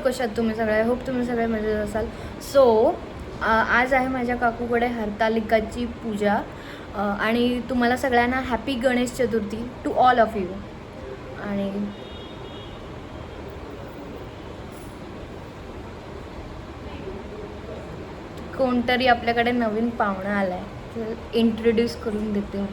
कशात तुम्ही सगळे? होप तुम्ही सगळे मजेत असाल. सो आज आहे माझ्या काकूकडे हरतालिकाची पूजा आणि तुम्हाला सगळ्यांना happy Ganesh Chaturthi to all of you. आणि कोणतरी आपल्याकडे नवीन पाहुणा आलाय, तर इंट्रोड्यूस करून देते.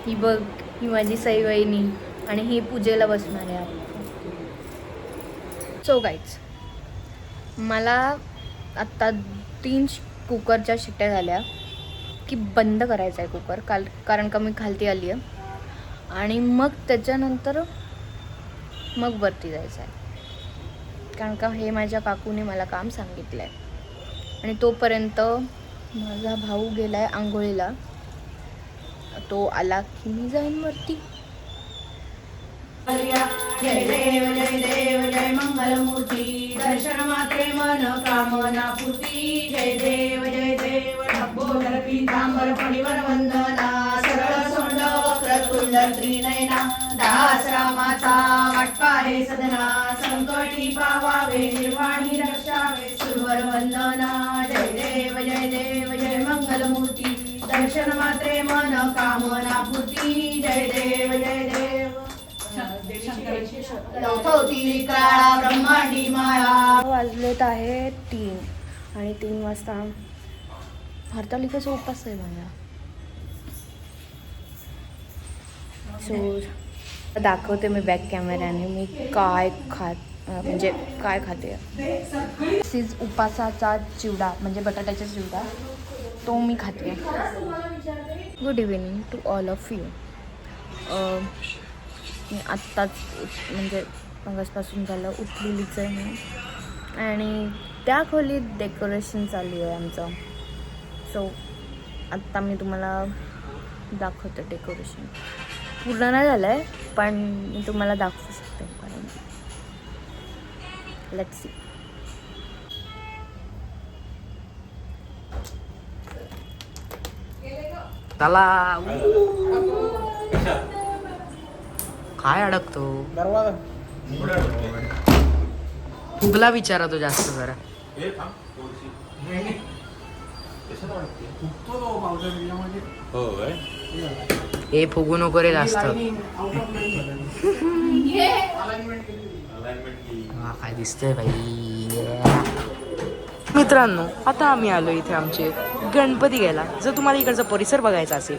ही बघ, ही माझी सई वहिनी आणि ही पूजेला बसणार आहे. सो गाईज, मला आत्ता 3 कुकरच्या शिट्ट्या झाल्या की बंद करायचा आहे कुकर, कारण का मी खालती आली आहे. आणि मग त्याच्यानंतर मग वरती जायचं आहे, कारण का हे माझ्या काकूने मला काम सांगितलं आहे. आणि तोपर्यंत माझा भाऊ गेला आहे आंघोळीला. तो आला की मी जाईन वरती. जय देव जय मंगलमूर्ती, दर्शन मात्रे मन कामना पूर्ती. जय देव ढब्बोदर पीतांबर फणीवर वंदना, सरळ सोंड वक्रतुंड त्रिनयना, दास रामाचा वाटपा हे सदना, संकटी पावावे निर्वाणी रक्षावे सुरवर वंदना. जय देव जय मंगलमूर्ती, दर्शन मात्रे मन कामना पूर्ती. जय देव ब्रह्मांडी माया. वाजलेत आहे 3 आणि 3 वाजता हरतालिकेचा उपास आहे माझा. सो दाखवते मी बॅक कॅमेऱ्याने मी काय खाते. सीज उपासाचा चिवडा म्हणजे बटाट्याचा चिवडा, तो मी खाते. Good evening to all of you. मी आत्ताच म्हणजे मगाचपासून झालं उठलेलीच आहे मी, आणि त्या खोलीत डेकोरेशन चालू आहे आमचं. सो आत्ता मी तुम्हाला दाखवते. डेकोरेशन पूर्ण नाही झालं आहे, पण मी तुम्हाला दाखवू शकते. कारण लेट्स सी. चला. काय अडकतो फुगला विचारा तो जास्त जरा. हे फुगू नको रे जास्त. काय दिसतंय भाई. मित्रांनो, आता आम्ही आलो इथे आमचे गणपती घ्यायला. जर तुम्हाला इकडचा परिसर बघायचा असेल,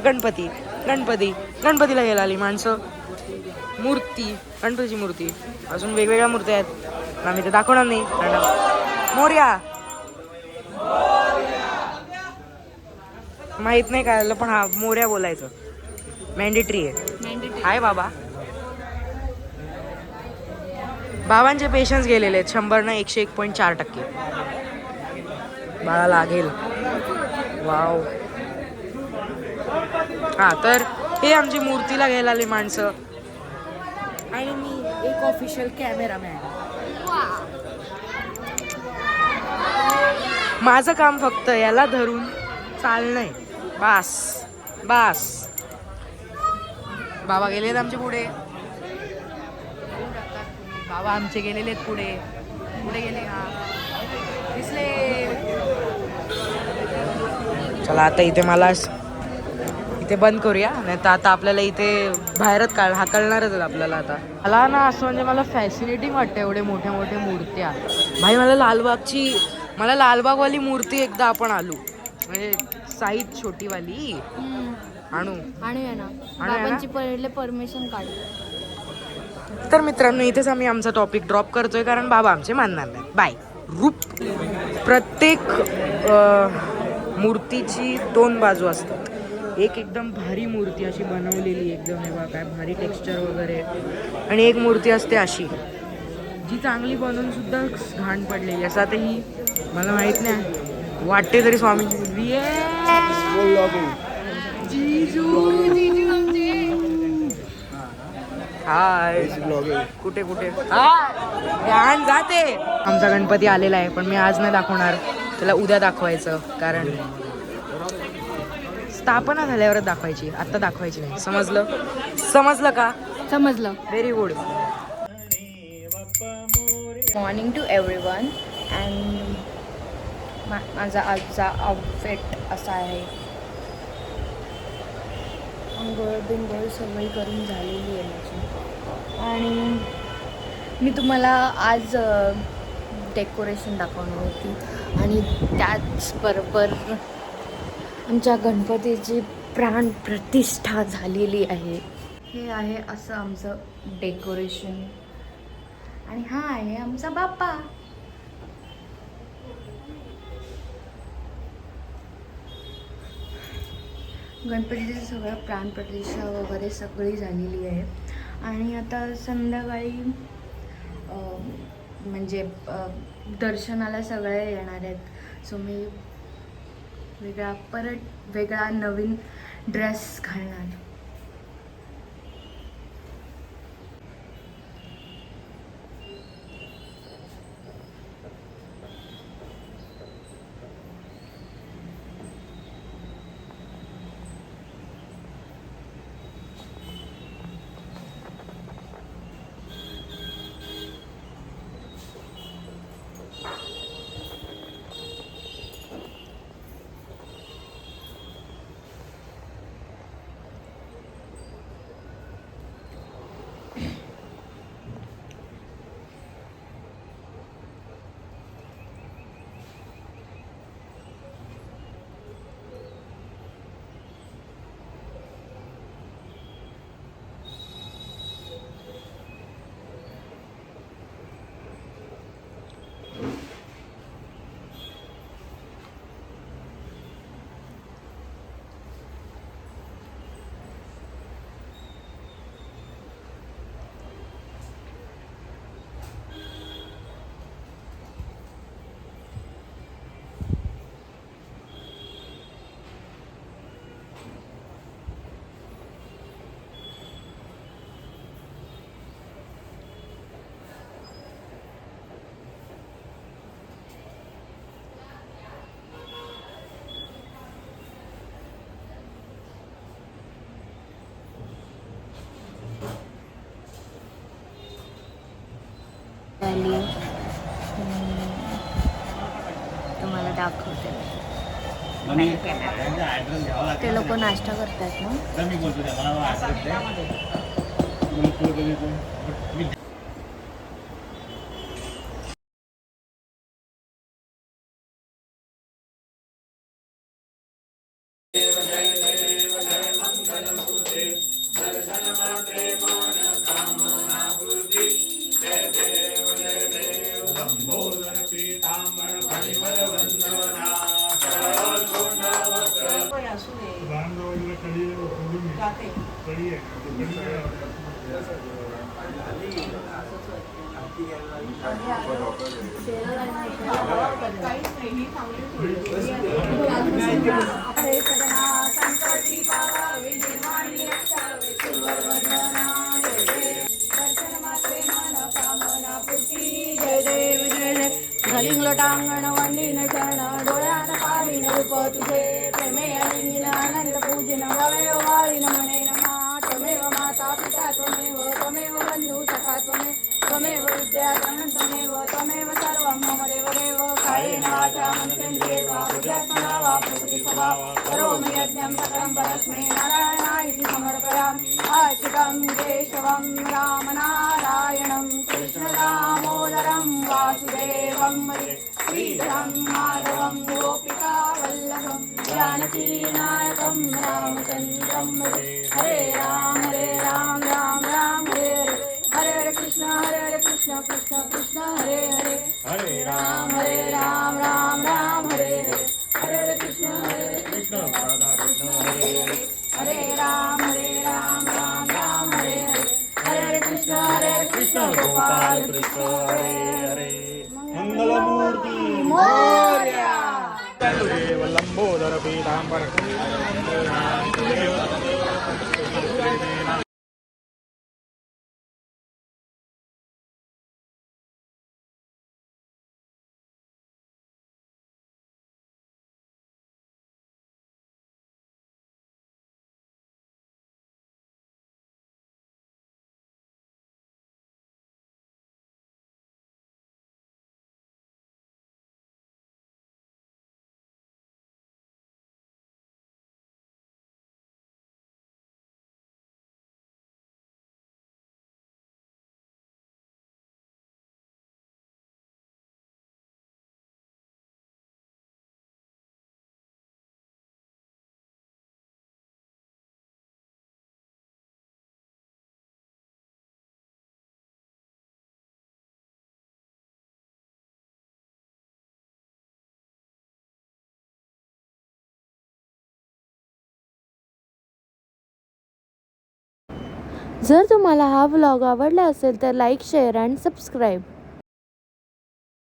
गणपतीला घ्यायला आली माणसं. गणपतीची मूर्ती, अजून वेगवेगळ्या मूर्त्या आहेत, आम्ही ते दाखवणार नाही. मोरया माहित नाही काय, पण हा मोरया बोलायचं मॅन्डेटरी आहे. हाय बाबा. बाबांचे पेशन्स गेलेले आहेत 100 ना 101.4%. बाळा लागेल. वाव. हा, तर हे आमची मूर्तीला घ्यायला आली माणसं, आणि मी एक ऑफिशियल कॅमेरामॅन. माझं काम फक्त याला धरून चालणंय, बास. बाबा गेलेत आमचे पुढे. बाबा आमचे गेलेले पुढे गेले. हा दिसले. चला आता इथे बंद करूया, नाही तर आता आपल्याला इथे बाहेरच हाकलणारच आहेत आपल्याला. आता मला ना असं म्हणजे मला फॅसिनेटिंग वाटतं एवढे मोठ्या मूर्त्या. भाई मला लालबागवाली मूर्ती एकदा आपण आलो, म्हणजे साईज छोटीवाली आणू ना बाबांची पहिले परमिशन काढ. तर मित्रांनो, इथेच आम्ही आमचा टॉपिक ड्रॉप करतोय, कारण बाबा आमचे मानणार नाही. बाय. प्रत्येक मूर्तीची 2 बाजू असतात. एक एकदम भारी मूर्ती अशी बनवलेली, एकदम हे बघा काय भारी टेक्स्चर वगैरे, आणि एक मूर्ती असते अशी जी चांगली बनवून सुद्धा घाण पडलेली. असं आता ही मला माहित नाही, वाटते तरी स्वामींची मूर्ती. हाय. कुठे जाते. आमचा गणपती आलेला आहे, पण मी आज नाही दाखवणार. त्याला उद्या दाखवायचं, कारण स्थापना झाल्यावरच दाखवायची, आता दाखवायची नाही. समजलं का? समजलं. Very good. Morning to everyone. And माझा आजचा आउटफिट असा आहे. अंघोळ बिंघोळ सवय करून झालेली आहे माझी. आणि मी तुम्हाला आज डेकोरेशन दाखवणार होती आणि त्याचबरोबर आमच्या गणपतीची प्राण प्रतिष्ठा झालेली आहे. हे आहे असं आमचं डेकोरेशन आणि हा आहे आमचा बाप्पा. गणपतीचं सगळं प्राणप्रतिष्ठा वगैरे सगळी झालेली आहे आणि आता संध्याकाळी म्हणजे दर्शनाला सगळे येणार आहेत. सो मी वेगळा नवीन ड्रेस घालणार. तुम्हाला दाखवते. ते लोक नाश्ता करतात ना. लोटांगण वंदीन चरण डोळ्यान पाहिन रूप तुझे प्रेमे अलिंगिन आनंद पूजिन गवयो वाळीन म्हणे नमा त्वमेव माता पिता त्वमेव बंधू सखा त्वमेव विद्या त्वमेव सर्वं मम देवदेव कायेन वाचा मनसेन्द्रियेर्वा बुद्ध्यात्मना वा प्रकृति स्वभाव करोमि यज्ञं सकलं परस्मै नारायणाय समर्पयामि. अच्युतं केशवं रामनारायणं कृष्णदामोदरं वासुदेवं श्रीधरं माधवं गोपिकावल्लभं जानकीनायकं रामचन्द्रं हरे राम राम राम हरे हरे हरे कृष्ण कृष्ण कृष्ण हरे हरे हरे राम राम राम हरे हरे हरे कृष्ण हरे हरे राम राम हरे हरे कृष्ण गोपाल कृष्ण हरे हरे. मंगलमूर्ती मोरया. लंबोदर पीतांबर जर तुम्हाला हा व्लॉग आवडला असेल तर लाईक शेअर अँड सबस्क्राईब.